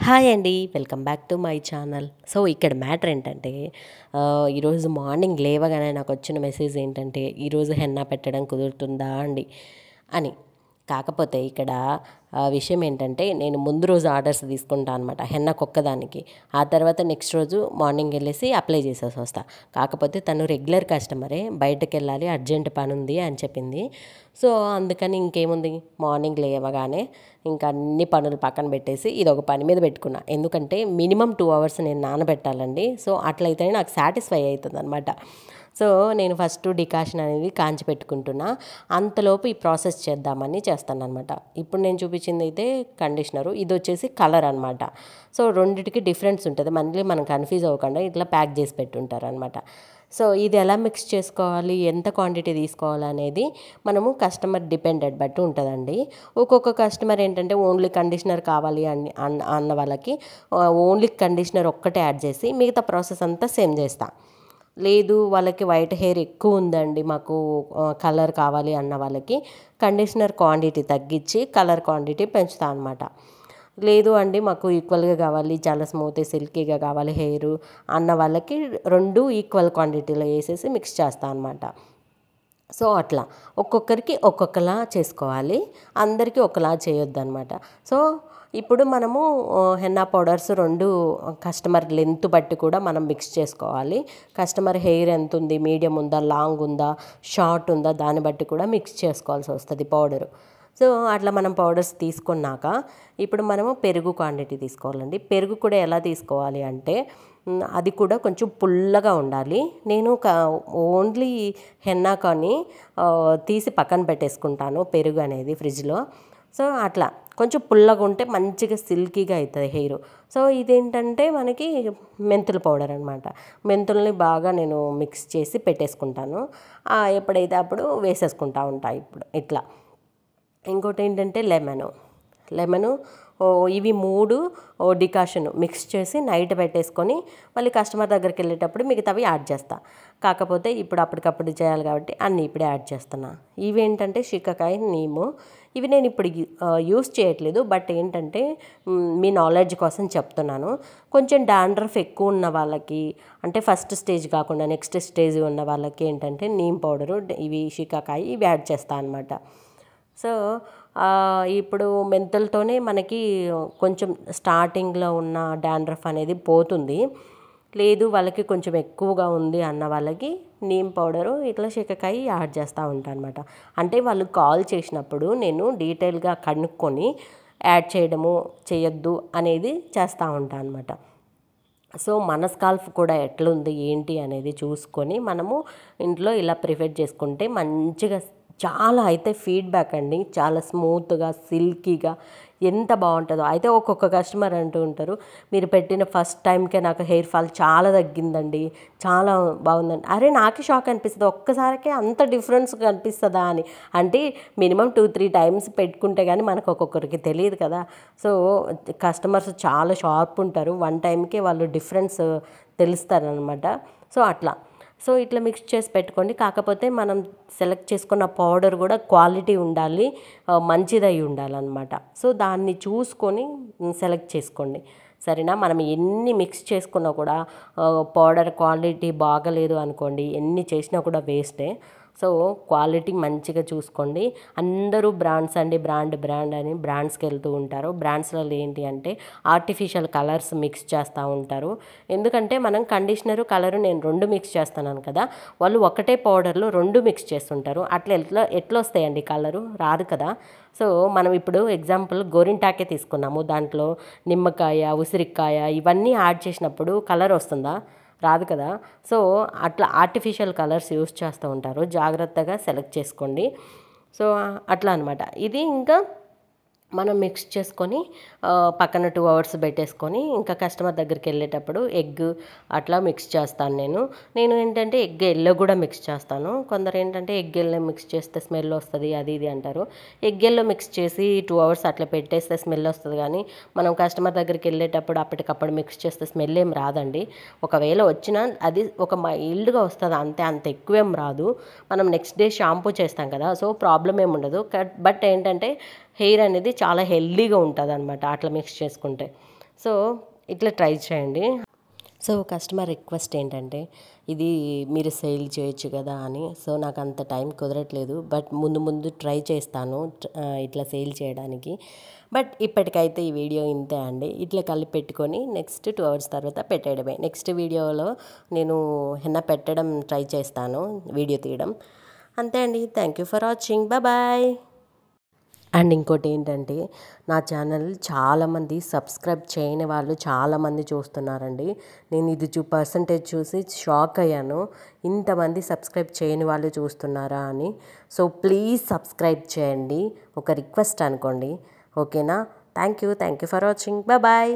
Hi అండి. Welcome back to my channel. So, ఇక్కడ matter ఏంటంటే ఈరోజు మార్నింగ్ లేవగానే నాకొచ్చిన మెసేజ్ ఏంటంటే, ఈరోజు హెన్నా పెట్టడం కుదురుతుందా అండి అని. కాకపోతే ఇక్కడ విషయం ఏంటంటే, నేను ముందు రోజు ఆర్డర్స్ తీసుకుంటా అనమాట హెన్నాకొక్కదానికి. ఆ తర్వాత నెక్స్ట్ రోజు మార్నింగ్ వెళ్ళేసి అప్లై చేసేసి వస్తా. కాకపోతే తను రెగ్యులర్ కస్టమరే, బయటకెళ్ళాలి అర్జెంట్ పనుంది అని చెప్పింది. సో, అందుకని ఇంకేముంది, మార్నింగ్ లేవగానే ఇంకా అన్ని పనులు పక్కన పెట్టేసి ఇదొక పని మీద పెట్టుకున్నా. ఎందుకంటే మినిమం 2 అవర్స్ నేను నానబెట్టాలండి. సో, అట్లయితేనే నాకు సాటిస్ఫై అవుతుందనమాట. సో, నేను ఫస్ట్ డికాషన్ అనేది కాంచి పెట్టుకుంటున్నా. అంతలోపు ఈ ప్రాసెస్ చేద్దామని చేస్తాననమాట. ఇప్పుడు నేను చూపించింది అయితే కండిషనరు, ఇది వచ్చేసి కలర్ అనమాట. సో, రెండిటికి డిఫరెన్స్ ఉంటుంది. మళ్ళీ మనం కన్ఫ్యూజ్ అవ్వకుండా ఇట్లా ప్యాక్ చేసి పెట్టుంటారనమాట. సో, ఇది ఎలా మిక్స్ చేసుకోవాలి, ఎంత క్వాంటిటీ తీసుకోవాలి అనేది మనము కస్టమర్ డిపెండెంట్ బట్టి ఉంటుందండి. ఒక్కొక్క కస్టమర్ ఏంటంటే ఓన్లీ కండిషనర్ కావాలి అని అన్న వాళ్ళకి ఓన్లీ కండిషనర్ ఒక్కటే యాడ్ చేసి మిగతా ప్రాసెస్ అంతా సేమ్ చేస్తా. లేదు వాళ్ళకి వైట్ హెయిర్ ఎక్కువ ఉందండి, మాకు కలర్ కావాలి అన్న వాళ్ళకి కండిషనర్ క్వాంటిటీ తగ్గించి కలర్ క్వాంటిటీ పెంచుతా అనమాట. లేదు అండి మాకు ఈక్వల్గా కావాలి, చాలా స్మూత్ సిల్కీగా కావాలి హెయిర్ అన్న వాళ్ళకి రెండు ఈక్వల్ క్వాంటిటీలో వేసేసి మిక్స్ చేస్తా అనమాట. సో, అట్లా ఒక్కొక్కరికి ఒక్కొక్కలా చేసుకోవాలి, అందరికీ ఒకలా చేయొద్దు అనమాట. సో, ఇప్పుడు మనము హెన్నా పౌడర్స్ రెండు కస్టమర్ లెంత్ బట్టి కూడా మనం మిక్స్ చేసుకోవాలి. కస్టమర్ హెయిర్ ఎంత ఉంది, మీడియం ఉందా, లాంగ్ ఉందా, షార్ట్ ఉందా, దాన్ని బట్టి కూడా మిక్స్ చేసుకోవాల్సి వస్తుంది పౌడరు. సో, అట్లా మనం పౌడర్స్ తీసుకున్నాక ఇప్పుడు మనము పెరుగు క్వాంటిటీ తీసుకోవాలండి. పెరుగు కూడా ఎలా తీసుకోవాలి అంటే అది కూడా కొంచెం పుల్లగా ఉండాలి. నేను ఓన్లీ హెన్నా కానీ తీసి పక్కన పెట్టేసుకుంటాను పెరుగు అనేది ఫ్రిడ్జ్లో. సో, అట్లా కొంచెం పుల్లగా ఉంటే మంచిగా సిల్కీగా అవుతుంది హెయిర్. సో, ఇదేంటంటే మనకి మెంతుల పౌడర్ అనమాట. మెంతుల్ని బాగా నేను మిక్స్ చేసి పెట్టేసుకుంటాను. ఎప్పుడైతే అప్పుడు వేసేసుకుంటా ఉంటా ఇప్పుడు ఇట్లా. ఇంకోటి ఏంటంటే లెమను ఇవి 3 డికాషన్ మిక్స్ చేసి నైట్ పెట్టేసుకొని మళ్ళీ కస్టమర్ దగ్గరికి వెళ్ళేటప్పుడు మిగతావి యాడ్ చేస్తా. కాకపోతే ఇప్పుడు అప్పటికప్పుడు చేయాలి కాబట్టి అన్నీ ఇప్పుడే యాడ్ చేస్తున్నా. ఇవి ఏంటంటే షికాకాయ, నీము. ఇవి నేను ఇప్పుడు యూస్ చేయట్లేదు, బట్ ఏంటంటే మీ నాలెడ్జ్ కోసం చెప్తున్నాను. కొంచెం డాండ్రఫ్ ఎక్కువ ఉన్న వాళ్ళకి, అంటే ఫస్ట్ స్టేజ్ కాకుండా నెక్స్ట్ స్టేజ్ ఉన్న వాళ్ళకి ఏంటంటే నీమ్ పౌడరు, ఇవి షికాకాయ ఇవి యాడ్ చేస్తా అనమాట. సో, ఇప్పుడు మెంతులతోనే మనకి కొంచెం స్టార్టింగ్లో ఉన్న డాండ్రఫ్ అనేది పోతుంది. లేదు వాళ్ళకి కొంచెం ఎక్కువగా ఉంది అన్న వాళ్ళకి నీమ్ పౌడరు ఇట్లా షికాకాయ యాడ్ చేస్తూ ఉంటాను అనమాట. అంటే వాళ్ళు కాల్ చేసినప్పుడు నేను డీటెయిల్గా కనుక్కొని యాడ్ చేయడము చేయొద్దు అనేది చేస్తూ ఉంటాను అనమాట. సో, మన స్కాల్ఫ్ కూడా ఎట్లుంది ఏంటి అనేది చూసుకొని మనము ఇంట్లో ఇలా ప్రిపేర్ చేసుకుంటే మంచిగా చాలా అయితే ఫీడ్బ్యాక్ అండి, చాలా స్మూత్గా సిల్కీగా ఎంత బాగుంటుందో. అయితే ఒక్కొక్క కస్టమర్ అంటూ ఉంటారు, మీరు పెట్టిన ఫస్ట్ టైంకే నాకు హెయిర్ ఫాల్ చాలా తగ్గిందండి, చాలా బాగుందండి. అరే నాకే షాక్ అనిపిస్తుంది, ఒక్కసారికే అంత డిఫరెన్స్ కనిపిస్తుందా అని. అంటే మినిమం 2-3 టైమ్స్ పెట్టుకుంటే కానీ మనకు ఒక్కొక్కరికి తెలియదు కదా. సో, కస్టమర్స్ చాలా షార్ప్ ఉంటారు, 1 టైంకే వాళ్ళు డిఫరెన్స్ తెలుస్తారనమాట. సో, అట్లా. సో, ఇట్లా మిక్స్ చేసి పెట్టుకోండి. కాకపోతే మనం సెలెక్ట్ చేసుకున్న పౌడర్ కూడా క్వాలిటీ ఉండాలి, మంచిదై ఉండాలన్నమాట. సో, దాన్ని చూసుకొని సెలెక్ట్ చేసుకోండి, సరేనా. మనం ఎన్ని మిక్స్ చేసుకున్నా కూడా పౌడర్ క్వాలిటీ బాగలేదు అనుకోండి, ఎన్ని చేసినా కూడా వేస్టే. సో, క్వాలిటీ మంచిగా చూసుకోండి. అందరూ బ్రాండ్స్ అండి, బ్రాండ్ అని బ్రాండ్స్కి వెళ్తూ ఉంటారు. బ్రాండ్స్లలో ఏంటి అంటే ఆర్టిఫిషియల్ కలర్స్ మిక్స్ చేస్తూ ఉంటారు. ఎందుకంటే మనం కండిషనరు కలరు నేను 2 మిక్స్ చేస్తున్నాను కదా, వాళ్ళు ఒకటే పౌడర్లో 2 మిక్స్ చేస్తుంటారు. అట్లా ఎట్లా వస్తాయండి కలరు, రాదు కదా. సో, మనం ఇప్పుడు ఎగ్జాంపుల్ గోరింటాకే తీసుకున్నాము, దాంట్లో నిమ్మకాయ, ఉసిరికాయ ఇవన్నీ యాడ్ చేసినప్పుడు కలర్ వస్తుందా, రాదు కదా. సో, అట్లా ఆర్టిఫిషియల్ కలర్స్ యూస్ చేస్తూ ఉంటారు, జాగ్రత్తగా సెలెక్ట్ చేసుకోండి. సో, అట్లా అనమాట. ఇది ఇంకా మనం మిక్స్ చేసుకొని పక్కన 2 అవర్స్ పెట్టేసుకొని ఇంకా కస్టమర్ దగ్గరికి వెళ్ళేటప్పుడు ఎగ్ అట్లా మిక్స్ చేస్తాను నేను ఏంటంటే ఎగ్ ఎల్లో కూడా మిక్స్ చేస్తాను. కొందరు ఏంటంటే ఎగ్ ఎల్లో మిక్స్ చేస్తే స్మెల్ వస్తుంది అది ఇది అంటారు. ఎగ్ ఎల్లో మిక్స్ చేసి 2 అవర్స్ అట్లా పెట్టేస్తే స్మెల్ వస్తుంది, కానీ మనం కస్టమర్ దగ్గరికి వెళ్ళేటప్పుడు అప్పటికప్పుడు మిక్స్ చేస్తే స్మెల్ ఏం రాదండి. ఒకవేళ వచ్చినా అది ఒక మైల్డ్గా వస్తుంది అంతే, అంత ఎక్కువేం రాదు. మనం నెక్స్ట్ డే షాంపూ చేస్తాం కదా, సో ప్రాబ్లం ఏమి ఉండదు. బట్ ఏంటంటే హెయిర్ అనేది చాలా హెల్దీగా ఉంటుంది అనమాట అట్లా మిక్స్ చేసుకుంటే. సో ఇట్లా ట్రై చేయండి. సో కస్టమర్ రిక్వెస్ట్ ఏంటంటే ఇది మీరు సేల్ చేయొచ్చు కదా అని. సో నాకు అంత టైం కుదరట్లేదు, బట్ ముందు ముందు ట్రై చేస్తాను ఇట్లా సేల్ చేయడానికి. బట్ ఇప్పటికైతే ఈ వీడియో ఇంతే అండి. ఇట్లా కలిపి పెట్టుకొని నెక్స్ట్ 2 hours తర్వాత పెట్టేయడమే. నెక్స్ట్ వీడియోలో నేను హెన్నా పెట్టడం ట్రై చేస్తాను, వీడియో తీయడం. అంతే అండి. Thank you for watching. Bye. And ఇంకోటి ఏంటంటే నా ఛానల్ చాలామంది సబ్స్క్రైబ్ చేయని వాళ్ళు చాలామంది చూస్తున్నారండి. నేను ఇది పర్సంటేజ్ చూసి షాక్ అయ్యాను, ఇంతమంది సబ్స్క్రైబ్ చేయని వాళ్ళు చూస్తున్నారా అని. సో ప్లీజ్ సబ్స్క్రైబ్ చేయండి, ఒక రిక్వెస్ట్ అనుకోండి. ఓకేనా? Thank you for watching. Bye.